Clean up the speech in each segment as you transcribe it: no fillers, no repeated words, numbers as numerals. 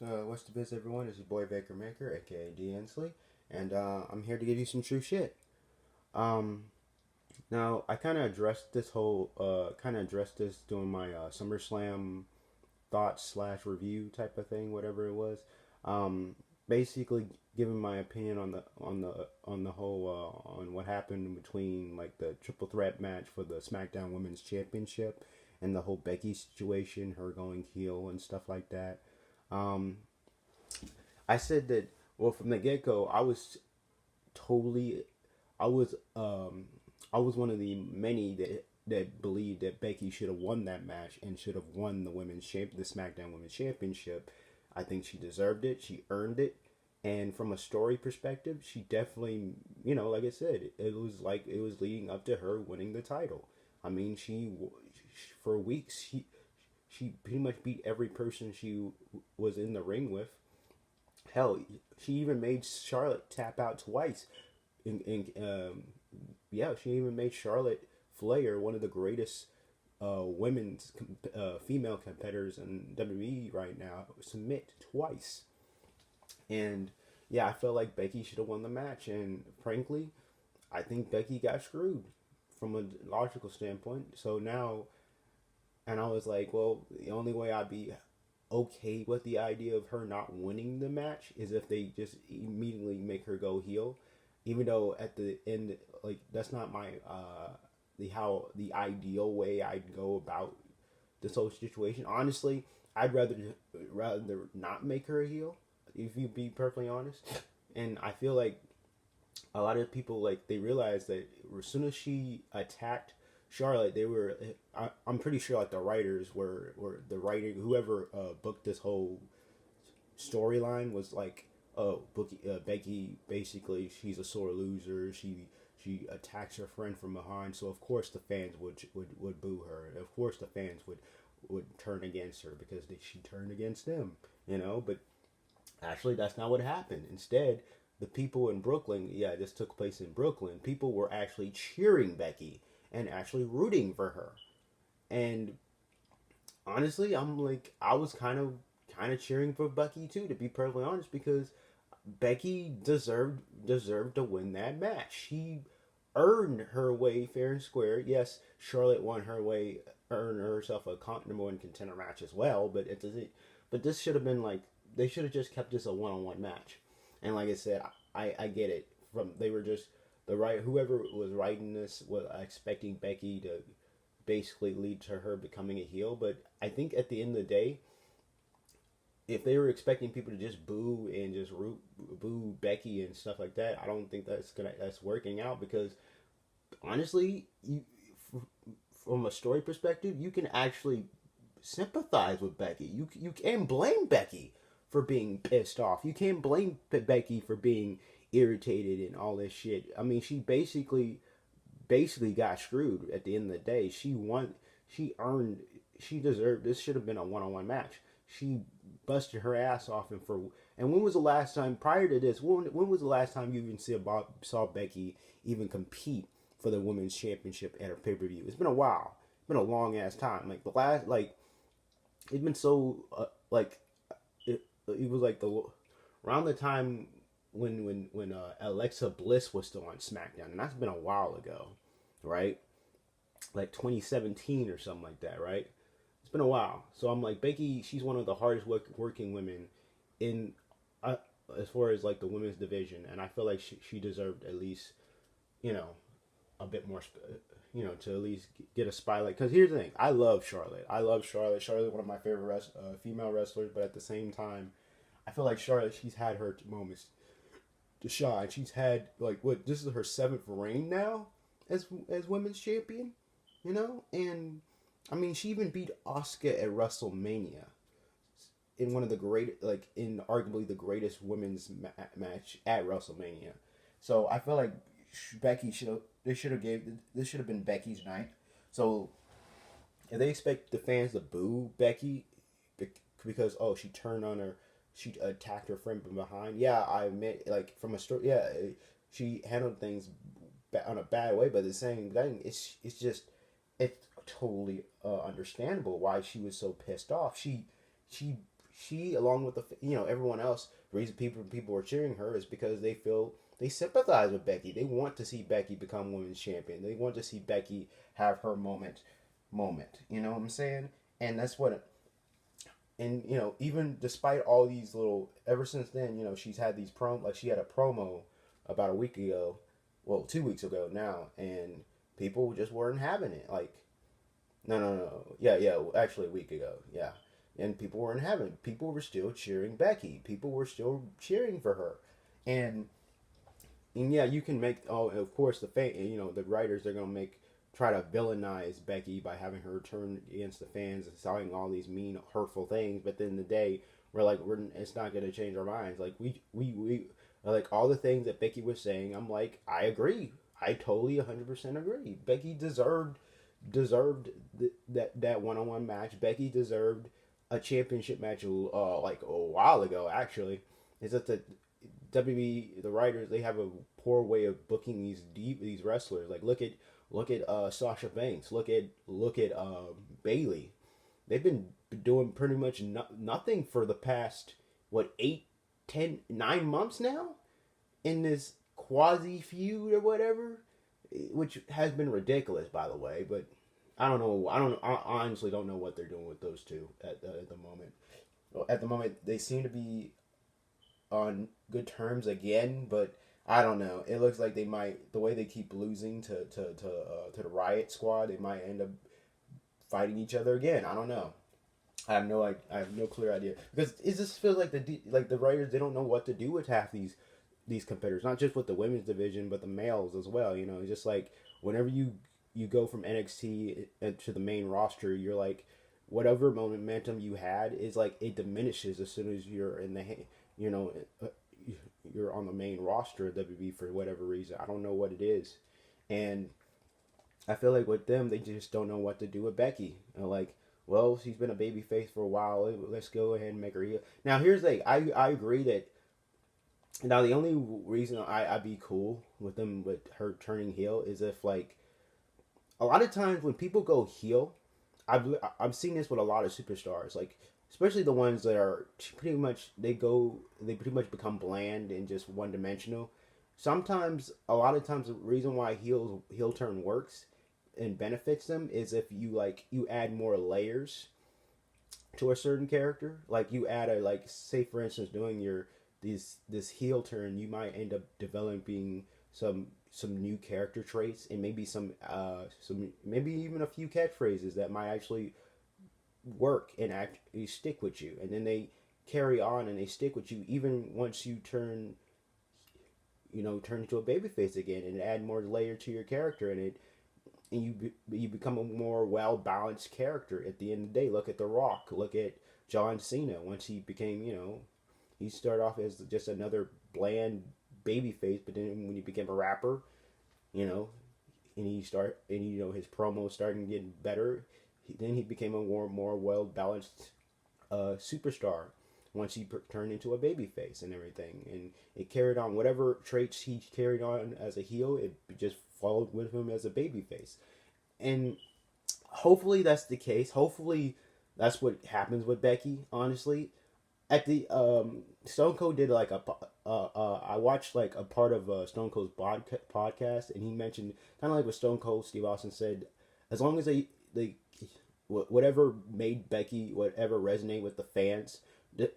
What's the biz, everyone? It's your boy Baker Maker, aka D Hensley, and I'm here to give you some true shit. Um, Now I kind of addressed this during my SummerSlam thoughts slash review type of thing, whatever it was. Um, Basically giving my opinion on the whole on what happened between like the triple threat match for the SmackDown Women's Championship and the whole Becky situation, her going heel and stuff like that. Um, I said that, well, from the get go, totally I was um I was one of the many that believed that Becky should have won that match and should have won the SmackDown Women's Championship. I think she deserved it. She earned it. And from a story perspective, she definitely, like I said, it was leading up to her winning the title. I mean, for weeks she pretty much beat every person she was in the ring with. Hell, she even made Charlotte tap out twice. Yeah, she even made Charlotte Flair, one of the greatest women's female competitors in WWE right now, submit twice. And yeah, I felt like Becky should have won the match. And frankly, I think Becky got screwed from a logical standpoint. So now, and I was like, well, the only way I'd be okay with the idea of her not winning the match is if they just immediately make her go heel, even though at the end, like, that's not my the ideal way I'd go about this whole situation. Honestly, I'd rather not make her a heel, if you be perfectly honest. And I feel like a lot of people, like, they realized that as soon as she attacked Charlotte, I'm pretty sure, like, the writers were the writing, whoever booked this whole storyline was like, oh, Becky, basically she's a sore loser. She attacks her friend from behind, so of course the fans would boo her. Of course the fans would turn against her because she turned against them, But actually, that's not what happened. Instead, the people in Brooklyn, yeah, this took place in Brooklyn. People were actually cheering Becky and actually rooting for her. And honestly, I was kind of cheering for Becky too, to be perfectly honest, because Becky deserved to win that match. She earned her way fair and square. Yes, Charlotte won her way, earned herself a number one contender match as well. But this should have been like, they should have just kept this a one on one match. And like I said, I get it. They were just whoever was writing this was expecting Becky to basically lead to her becoming a heel. But I think at the end of the day, if they were expecting people to just boo and just boo Becky and stuff like that, I don't think that's working out, because honestly, from a story perspective, you can actually sympathize with Becky. You can't blame Becky for being pissed off. You can't blame Becky for being irritated and all this shit. I mean, she basically got screwed at the end of the day. She won. She deserved. This should have been a one on one match. She busted her ass off, and when was the last time prior to this? When was the last time you even saw Becky even compete for the women's championship at a pay per view? It's been a while. It's been a long ass time. Like the last, like, it's been so it was like the around the time when Alexa Bliss was still on SmackDown, and that's been a while ago, right? Like 2017 or something like that, right? It's been a while. So I'm like, Becky, she's one of the hardest working women in uh, as far as like the women's division, and I feel like she deserved at least, you know, a bit more, to at least get a spotlight. Because here's the thing, I love Charlotte. I love Charlotte. Charlotte's one of my favorite female wrestlers, but at the same time, I feel like Charlotte, she's had her moments to shine. She's had, like, what, this is her seventh reign now as women's champion, and I mean, she even beat Asuka at WrestleMania in one of the great, like, in arguably the greatest women's match at WrestleMania. So I feel like Becky this should have been Becky's night. So if they expect the fans to boo Becky because, oh, she turned on her, she attacked her friend from behind. Yeah, I admit, like, from a story, yeah, she handled things on a bad way, but the same thing, it's totally understandable why she was so pissed off. She she along with the everyone else, the reason people are cheering her is because they sympathize with Becky. They want to see Becky become women's champion. They want to see Becky have her moment. You know what I'm saying? And that's what. And even despite all these little, ever since then, she's had these like she had a promo about a week ago, well, 2 weeks ago now, and people just weren't having it. Like, no, yeah, actually a week ago, yeah, and people weren't having it. People were still cheering Becky. People were still cheering for her, and yeah, you can make. Oh, of course, the writers, they're gonna try to villainize Becky by having her turn against the fans and saying all these mean, hurtful things. But then the day, it's not gonna change our minds. Like we like all the things that Becky was saying. I'm like, I agree. I totally 100% agree. Becky deserved that one-on-one match. Becky deserved a championship match like a while ago. Actually, is that the WWE, the writers, they have a poor way of booking these wrestlers. Like look at Sasha Banks. Look at Bailey. They've been doing pretty much nothing for the past 9 months now in this quasi feud or whatever, which has been ridiculous, by the way. But I don't know. I honestly don't know what they're doing with those two at the moment. At the moment, they seem to be on good terms again, but I don't know. It looks like they might, the way they keep losing to the Riot Squad, they might end up fighting each other again. I don't know. I have no clear idea, because it just feels like the writers, they don't know what to do with half these competitors, not just with the women's division but the males as well. It's just like whenever you go from NXT to the main roster, you're like, whatever momentum you had is like, it diminishes as soon as you're in the you're on the main roster of WWE for whatever reason. I don't know what it is. And I feel like with them, they just don't know what to do with Becky. Like, well, she's been a babyface for a while. Let's go ahead and make her heel. Now, here's the thing. I agree that. Now, the only reason I'd be cool with her turning heel is if, like, a lot of times when people go heel, I've seen this with a lot of superstars, like, especially the ones that are pretty much, they pretty much become bland and just one dimensional. A lot of times, the reason why heel turn works and benefits them is if you add more layers to a certain character. Like, you add say for instance, doing this heel turn, you might end up developing some new character traits, and maybe maybe even a few catchphrases that might actually work and actually stick with you, and then they carry on and they stick with you even once you turn into a babyface again, and add more layer to your character, and you become a more well balanced character at the end of the day. Look at The Rock. Look at John Cena. Once he became, he started off as just another bland babyface, but then when he became a rapper, and his promos started getting better. Then he became a more well balanced superstar once he turned into a babyface and everything, and it carried on. Whatever traits he carried on as a heel, it just followed with him as a babyface, and hopefully that's the case. Hopefully that's what happens with Becky. Honestly, at the Stone Cold did I watched like a part of Stone Cold's podcast, and he mentioned, kind of like what Stone Cold Steve Austin said, as long as they whatever made Becky, whatever resonate with the fans,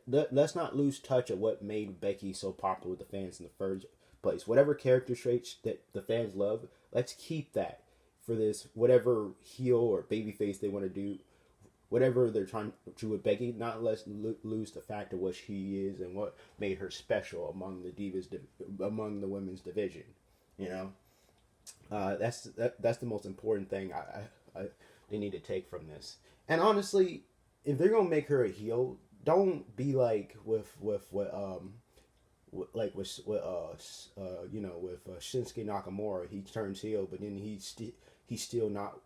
let's not lose touch of what made Becky so popular with the fans in the first place. Whatever character traits that the fans love, let's keep that for this whatever heel or babyface they want to do. Whatever they're trying to do with Becky, not let's lose the fact of what she is and what made her special among the divas, among the women's division. That's the most important thing they need to take from this. And honestly, if they're gonna make her a heel, don't be like with Shinsuke Nakamura. He turns heel, but then he's still not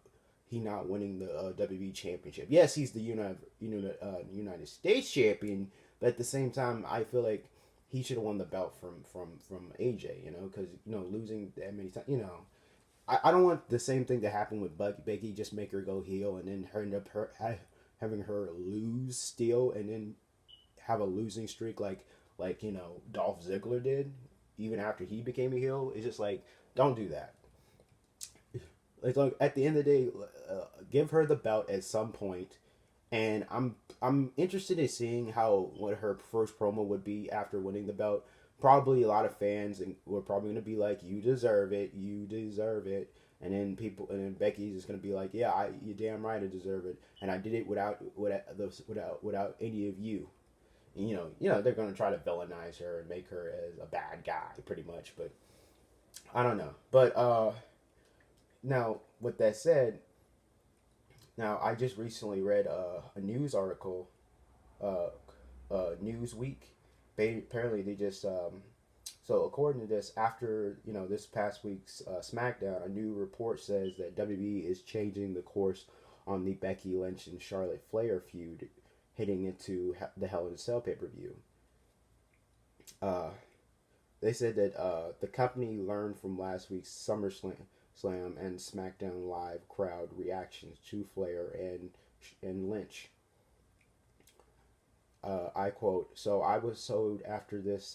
winning the WWE championship. Yes, he's the United States champion, but at the same time, I feel like he should have won the belt from AJ. Because losing that many times, I don't want the same thing to happen with Becky. Just make her go heel and then end up having her lose still, and then have a losing streak like Dolph Ziggler did, even after he became a heel. It's just like, don't do that. Like at the end of the day, give her the belt at some point, and I'm interested in seeing what her first promo would be after winning the belt. Probably a lot of fans and were probably gonna be like, "You deserve it, you deserve it," and then Becky's just gonna be like, "Yeah, you're damn right, I deserve it, and I did it without any of you." And, they're gonna try to villainize her and make her as a bad guy, pretty much. But I don't know. But now with that said, now I just recently read a news article, uh, Newsweek. Apparently they just so according to this, after this past week's SmackDown, a new report says that WWE is changing the course on the Becky Lynch and Charlotte Flair feud, heading into the Hell in a Cell pay-per-view. Uh, they said that the company learned from last week's SummerSlam and SmackDown Live crowd reactions to Flair and Lynch. I quote, "So I was told after this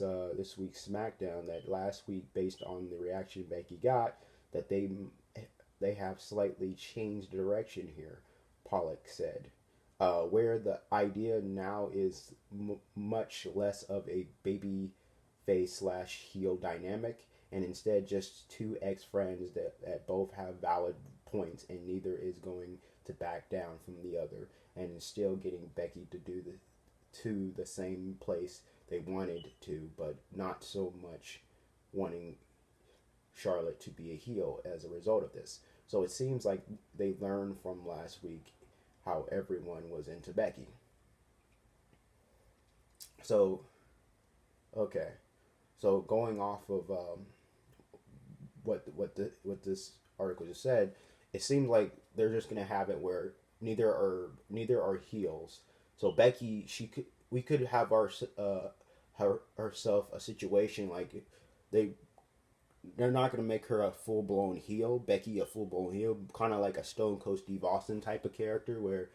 week's SmackDown that last week, based on the reaction Becky got, that they have slightly changed direction here," Pollock said. Where the idea now is much less of a baby face / heel dynamic, and instead just two ex-friends that both have valid points, and neither is going to back down from the other, and is still getting Becky to the same place they wanted to, but not so much wanting Charlotte to be a heel as a result of this. So it seems like they learned from last week how everyone was into Becky. So, okay. So going off of what this article just said, it seems like they're just gonna have it where neither are heels. So Becky, we could have herself a situation like they're not gonna make her a full blown heel, Becky a full blown heel, kind of like a Stone Cold Steve Austin type of character where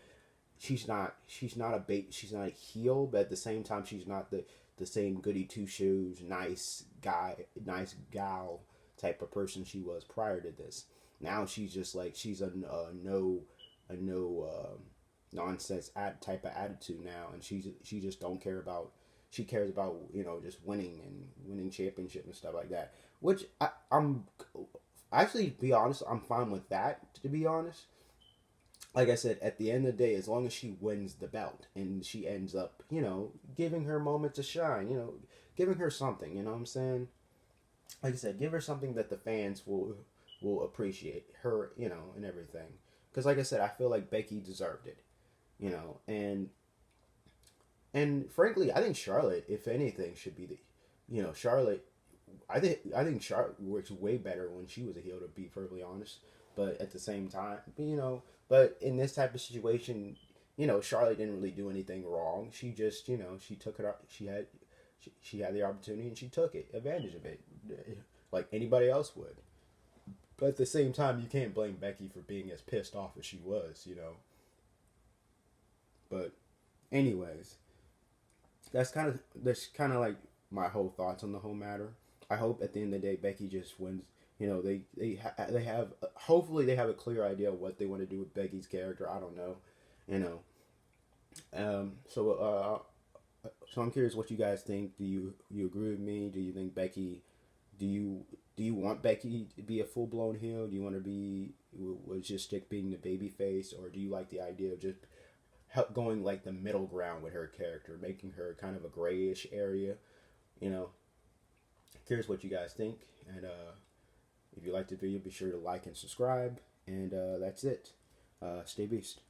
she's not a heel, but at the same time she's not the same goody two shoes, nice gal type of person she was prior to this. Now she's just like she's a no nonsense type of attitude now, and she just don't care about. She cares about just winning championship and stuff like that. Which I'm actually, to be honest, I'm fine with that. To be honest, like I said, at the end of the day, as long as she wins the belt and she ends up giving her moment to shine, giving her something. You know what I'm saying? Like I said, give her something that the fans will appreciate her, and everything. Because like I said, I feel like Becky deserved it, and frankly, I think Charlotte, if anything, should be Charlotte. I think Charlotte works way better when she was a heel, to be perfectly honest. But at the same time, but in this type of situation, Charlotte didn't really do anything wrong. She just, she took it up. She had the opportunity and she took advantage of it, like anybody else would. But at the same time, you can't blame Becky for being as pissed off as she was, But, anyways, that's kind of like my whole thoughts on the whole matter. I hope at the end of the day Becky just wins. They have hopefully they have a clear idea of what they want to do with Becky's character. I don't know, So I'm curious what you guys think. Do you agree with me? Do you think Becky? Do you want Becky to be a full blown heel? Do you want to was just stick being the baby face, or do you like the idea of just going like the middle ground with her character, making her kind of a grayish area? Curious what you guys think, and if you liked the video, be sure to like and subscribe, and that's it. Stay beast.